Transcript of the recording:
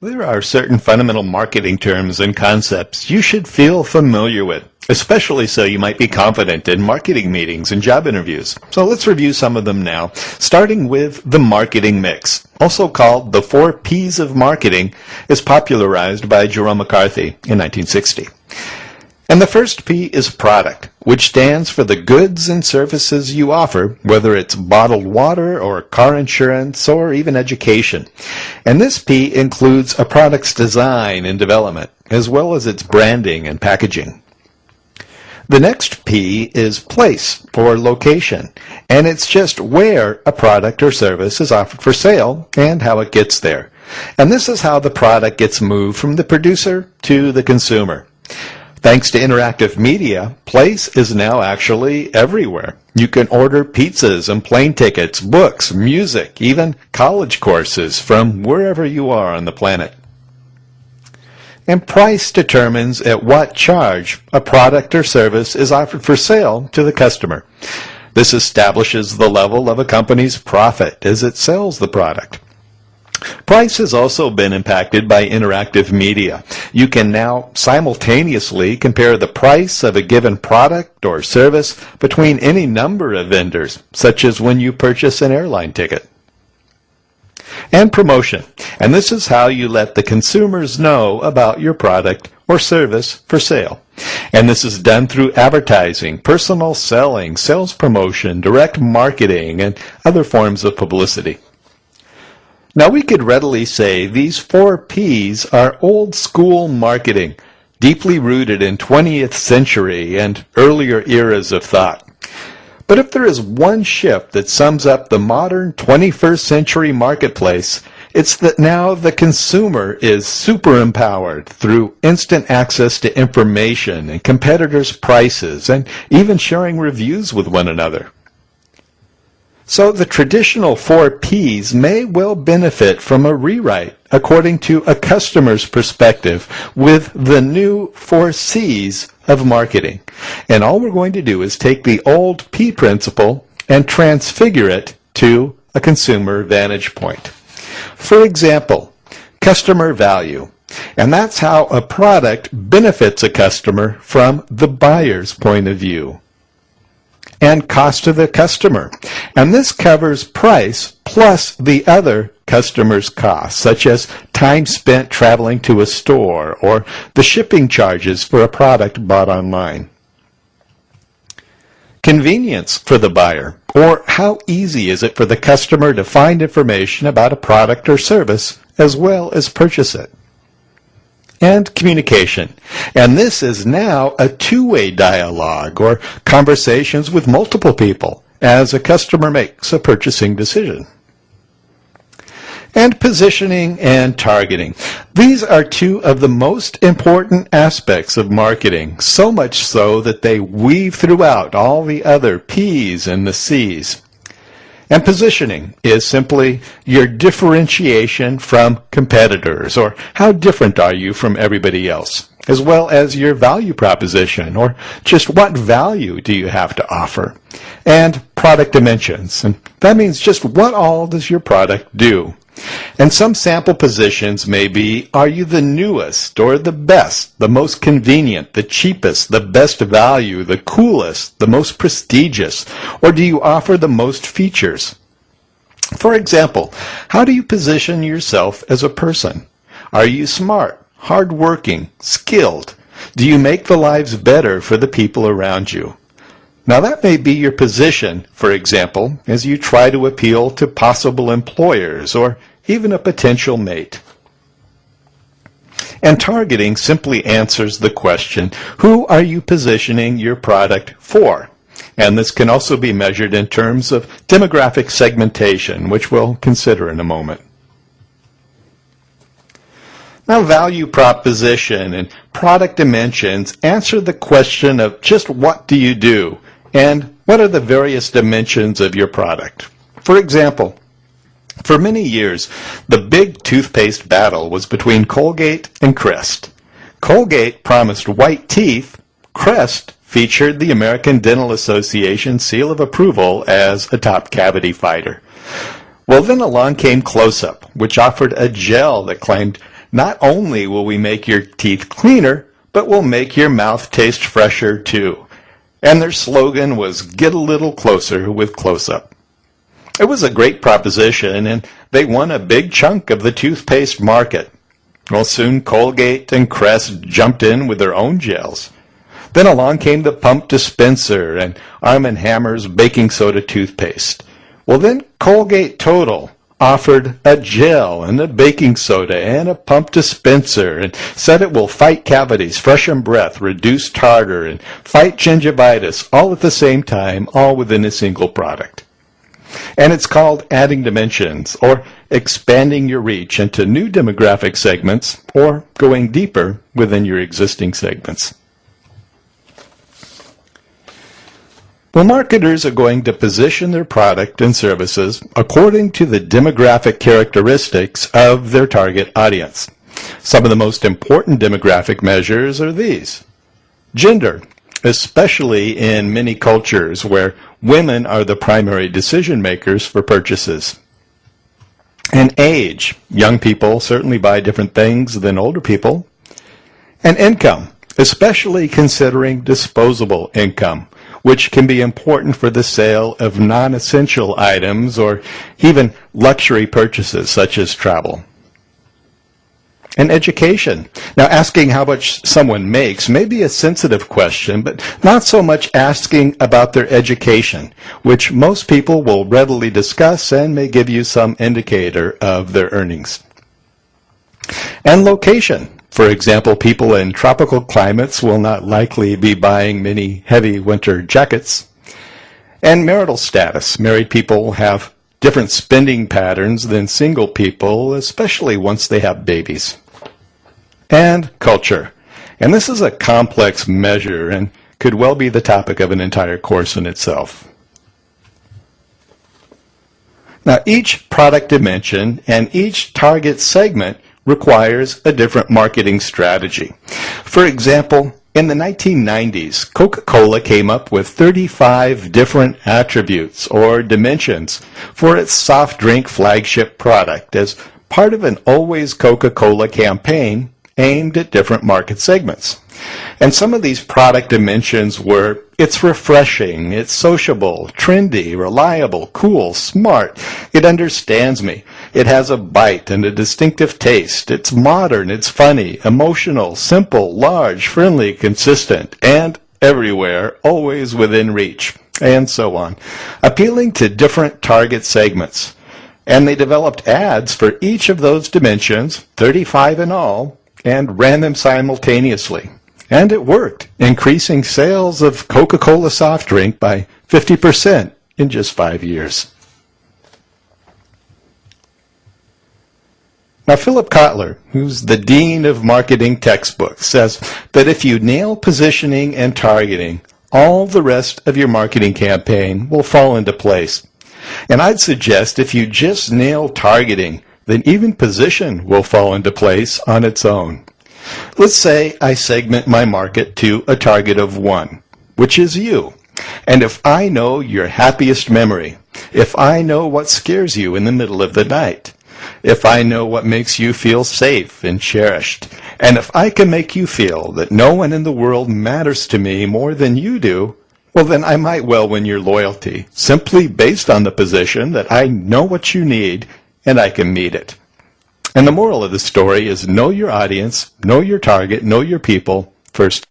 There are certain fundamental marketing terms and concepts you should feel familiar with, especially so you might be confident in marketing meetings and job interviews. So let's review some of them now, starting with the marketing mix. Also called the 4 P's of marketing, is popularized by Jerome McCarthy in 1960. And the first P is product, which stands for the goods and services you offer, whether it's bottled water or car insurance or even education. And this P includes a product's design and development, as well as its branding and packaging. The next P is place, or location, and it's just where a product or service is offered for sale and how it gets there. And this is how the product gets moved from the producer to the consumer. Thanks to interactive media, place is now actually everywhere. You can order pizzas and plane tickets, books, music, even college courses from wherever you are on the planet. And price determines at what charge a product or service is offered for sale to the customer. This establishes the level of a company's profit as it sells the product. Price has also been impacted by interactive media. You can now simultaneously compare the price of a given product or service between any number of vendors, such as when you purchase an airline ticket. And promotion. And this is how you let the consumers know about your product or service for sale. And this is done through advertising, personal selling, sales promotion, direct marketing, and other forms of publicity. Now, we could readily say these 4 P's are old school marketing, deeply rooted in 20th century and earlier eras of thought. But if there is one shift that sums up the modern 21st century marketplace, it's that now the consumer is super empowered through instant access to information and competitors' prices and even sharing reviews with one another. So the traditional 4 P's may well benefit from a rewrite according to a customer's perspective with the new 4 C's of marketing. And all we're going to do is take the old P principle and transfigure it to a consumer vantage point. For example, customer value. And that's how a product benefits a customer from the buyer's point of view. And cost to the customer. And this covers price plus the other customer's costs, such as time spent traveling to a store or the shipping charges for a product bought online. Convenience for the buyer, or how easy is it for the customer to find information about a product or service as well as purchase it. And communication. And this is now a two-way dialogue or conversations with multiple people as a customer makes a purchasing decision. And positioning and targeting. These are 2 of the most important aspects of marketing, so much so that they weave throughout all the other P's and the C's. And positioning is simply your differentiation from competitors, or how different are you from everybody else, as well as your value proposition, or just what value do you have to offer. And product dimensions, and that means just what all does your product do. And some sample positions may be, are you the newest or the best, the most convenient, the cheapest, the best value, the coolest, the most prestigious, or do you offer the most features? For example, how do you position yourself as a person? Are you smart, hardworking, skilled? Do you make the lives better for the people around you? Now that may be your position, for example, as you try to appeal to possible employers or even a potential mate. And targeting simply answers the question, who are you positioning your product for? And this can also be measured in terms of demographic segmentation, which we'll consider in a moment. Now, value proposition and product dimensions answer the question of just what do you do and what are the various dimensions of your product. For example, for many years, the big toothpaste battle was between Colgate and Crest. Colgate promised white teeth. Crest featured the American Dental Association seal of approval as a top cavity fighter. Well, then along came Close-Up, which offered a gel that claimed not only will we make your teeth cleaner, but we'll make your mouth taste fresher too. And their slogan was, "Get a little closer with close-up." It was a great proposition, and they won a big chunk of the toothpaste market. Well, soon Colgate and Crest jumped in with their own gels. Then along came the pump dispenser and Arm & Hammer's baking soda toothpaste. Well, then Colgate Total offered a gel and a baking soda and a pump dispenser and said it will fight cavities, freshen breath, reduce tartar, and fight gingivitis all at the same time, all within a single product. And it's called adding dimensions, or expanding your reach into new demographic segments, or going deeper within your existing segments. Well, marketers are going to position their product and services according to the demographic characteristics of their target audience. Some of the most important demographic measures are these. Gender, especially in many cultures where women are the primary decision makers for purchases. And age, young people certainly buy different things than older people. And income, especially considering disposable income, which can be important for the sale of non-essential items or even luxury purchases such as travel. And education. Now, asking how much someone makes may be a sensitive question, but not so much asking about their education, which most people will readily discuss and may give you some indicator of their earnings. And location. For example, people in tropical climates will not likely be buying many heavy winter jackets. And marital status. Married people have different spending patterns than single people, especially once they have babies. And culture. And this is a complex measure and could well be the topic of an entire course in itself. Now, each product dimension and each target segment requires a different marketing strategy. For example, in the 1990s, Coca-Cola came up with 35 different attributes or dimensions for its soft drink flagship product as part of an Always Coca-Cola campaign aimed at different market segments. And some of these product dimensions were, it's refreshing, it's sociable, trendy, reliable, cool, smart, it understands me, it has a bite and a distinctive taste, it's modern, it's funny, emotional, simple, large, friendly, consistent, and everywhere, always within reach, and so on, appealing to different target segments. And they developed ads for each of those dimensions, 35 in all, and ran them simultaneously. And it worked, increasing sales of Coca-Cola soft drink by 50% in just 5 years. Now, Philip Kotler, who's the dean of marketing textbooks, says that if you nail positioning and targeting, all the rest of your marketing campaign will fall into place. And I'd suggest if you just nail targeting, then even position will fall into place on its own. Let's say I segment my market to a target of 1, which is you. And if I know your happiest memory, if I know what scares you in the middle of the night, if I know what makes you feel safe and cherished, and if I can make you feel that no one in the world matters to me more than you do, well, then I might well win your loyalty, simply based on the position that I know what you need and I can meet it. And the moral of the story is know your audience, know your target, know your people first.